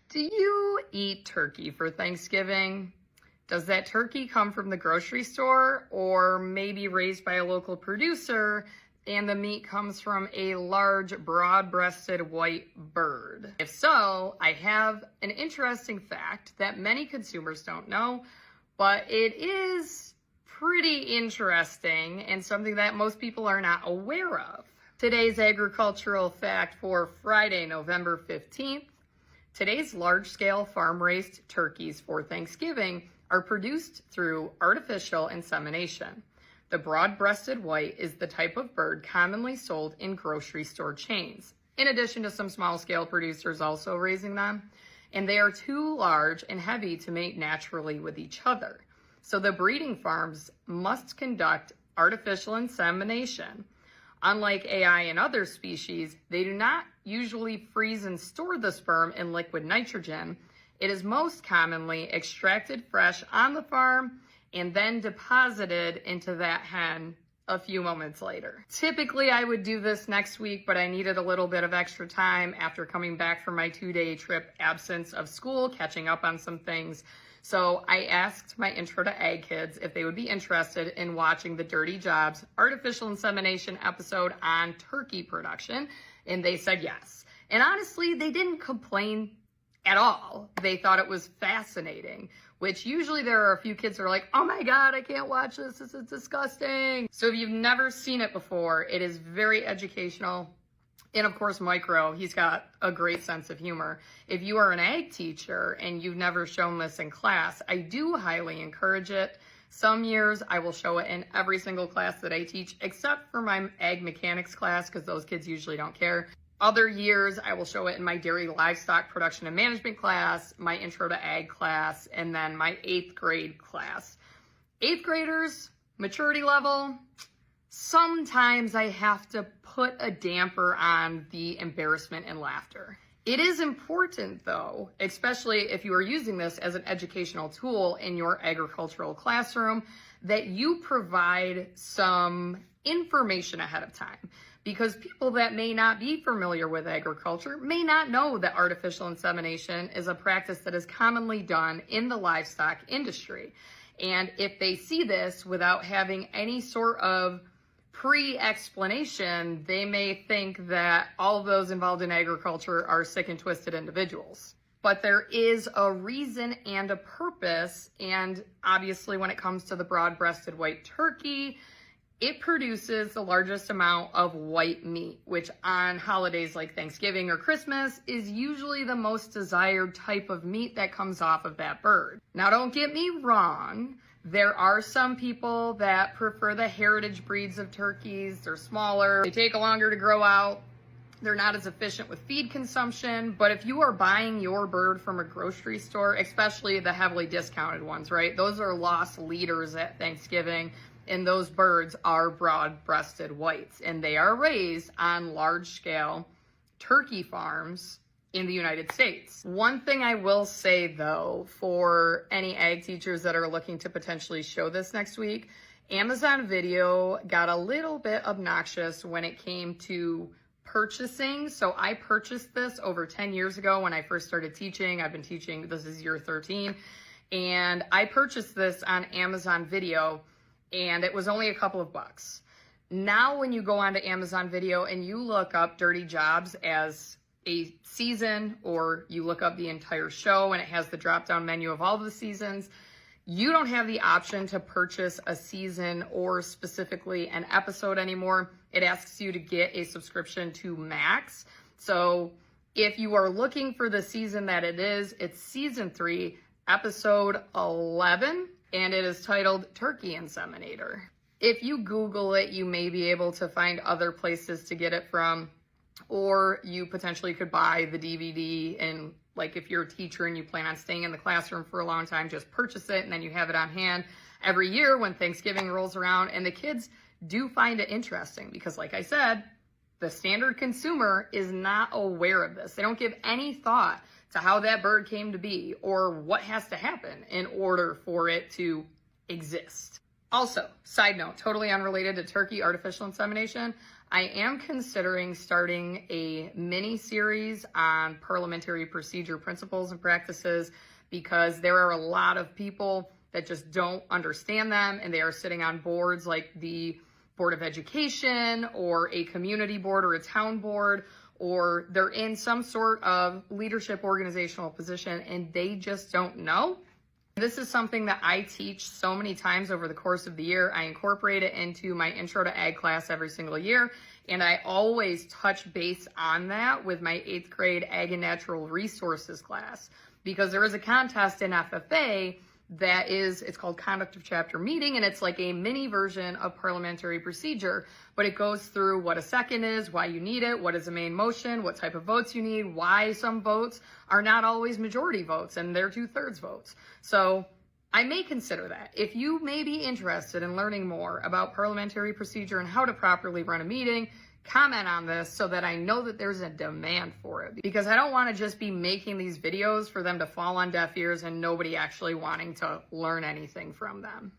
Do you eat turkey for Thanksgiving? Does that turkey come from the grocery store or maybe raised by a local producer and the meat comes from a large broad-breasted white bird? If so, I have an interesting fact that many consumers don't know, but it is pretty interesting and something that most people are not aware of. Today's agricultural fact for Friday, November 15th. Today's large-scale farm-raised turkeys for Thanksgiving are produced through artificial insemination. The broad-breasted white is the type of bird commonly sold in grocery store chains, in addition to some small-scale producers also raising them. And they are too large and heavy to mate naturally with each other. So the breeding farms must conduct artificial insemination. Unlike AI and other species, they do not usually freeze and store the sperm in liquid nitrogen. It is most commonly extracted fresh on the farm and then deposited into that hen a few moments later. Typically, I would do this next week, but I needed a little bit of extra time after coming back from my 2-day trip absence of school, catching up on some things. So I asked my Intro to Ag kids if they would be interested in watching the Dirty Jobs artificial insemination episode on turkey production, and they said yes. And honestly, they didn't complain at all. They thought it was fascinating, which usually there are a few kids that are like, oh my God, I can't watch this is disgusting. So if you've never seen it before, it is very educational. And of course, Micro, he's got a great sense of humor. If you are an ag teacher and you've never shown this in class, I do highly encourage it. Some years I will show it in every single class that I teach, except for my ag mechanics class, because those kids usually don't care. Other years I will show it in my dairy livestock production and management class, my Intro to Ag class, and then my 8th grade class. 8th graders, maturity level, sometimes I have to put a damper on the embarrassment and laughter. It is important though, especially if you are using this as an educational tool in your agricultural classroom, that you provide some information ahead of time. Because people that may not be familiar with agriculture may not know that artificial insemination is a practice that is commonly done in the livestock industry. And if they see this without having any sort of pre-explanation, they may think that all of those involved in agriculture are sick and twisted individuals. But there is a reason and a purpose, and obviously when it comes to the broad-breasted white turkey, it produces the largest amount of white meat, which on holidays like Thanksgiving or Christmas is usually the most desired type of meat that comes off of that bird. Now, don't get me wrong. There are some people that prefer the heritage breeds of turkeys. They're smaller, they take longer to grow out, they're not as efficient with feed consumption. But if you are buying your bird from a grocery store, especially the heavily discounted ones, right? Those are loss leaders at Thanksgiving, and those birds are broad-breasted whites, and they are raised on large-scale turkey farms in the United States. One thing I will say though, for any ag teachers that are looking to potentially show this next week, Amazon Video got a little bit obnoxious when it came to purchasing. So I purchased this over 10 years ago when I first started teaching. I've been teaching, this is year 13, and I purchased this on Amazon Video, and it was only a couple of bucks. Now when you go onto Amazon Video and you look up Dirty Jobs as a season, or you look up the entire show and it has the drop-down menu of all of the seasons, you don't have the option to purchase a season or specifically an episode anymore. It asks you to get a subscription to Max. So if you are looking for the season that it is, it's season 3, episode 11, and it is titled Turkey Inseminator. If you Google it, you may be able to find other places to get it from, or you potentially could buy the DVD, and like if you're a teacher and you plan on staying in the classroom for a long time, just purchase it and then you have it on hand every year when Thanksgiving rolls around. And the kids do find it interesting because, like I said, the standard consumer is not aware of this. They don't give any thought to how that bird came to be or what has to happen in order for it to exist. Also, side note, totally unrelated to turkey artificial insemination, I am considering starting a mini series on parliamentary procedure principles and practices because there are a lot of people that just don't understand them, and they are sitting on boards like the Board of Education or a community board or a town board, or they're in some sort of leadership organizational position and they just don't know. This is something that I teach so many times over the course of the year. I incorporate it into my Intro to Ag class every single year, and I always touch base on that with my 8th grade Ag and Natural Resources class, because there is a contest in FFA that is, it's called Conduct of Chapter Meeting, and it's like a mini version of parliamentary procedure, but it goes through what a second is, why you need it, what is the main motion, what type of votes you need, why some votes are not always majority votes and they're 2/3 votes. So I may consider that. If you may be interested in learning more about parliamentary procedure and how to properly run a meeting, comment on this so that I know that there's a demand for it, because I don't want to just be making these videos for them to fall on deaf ears and nobody actually wanting to learn anything from them.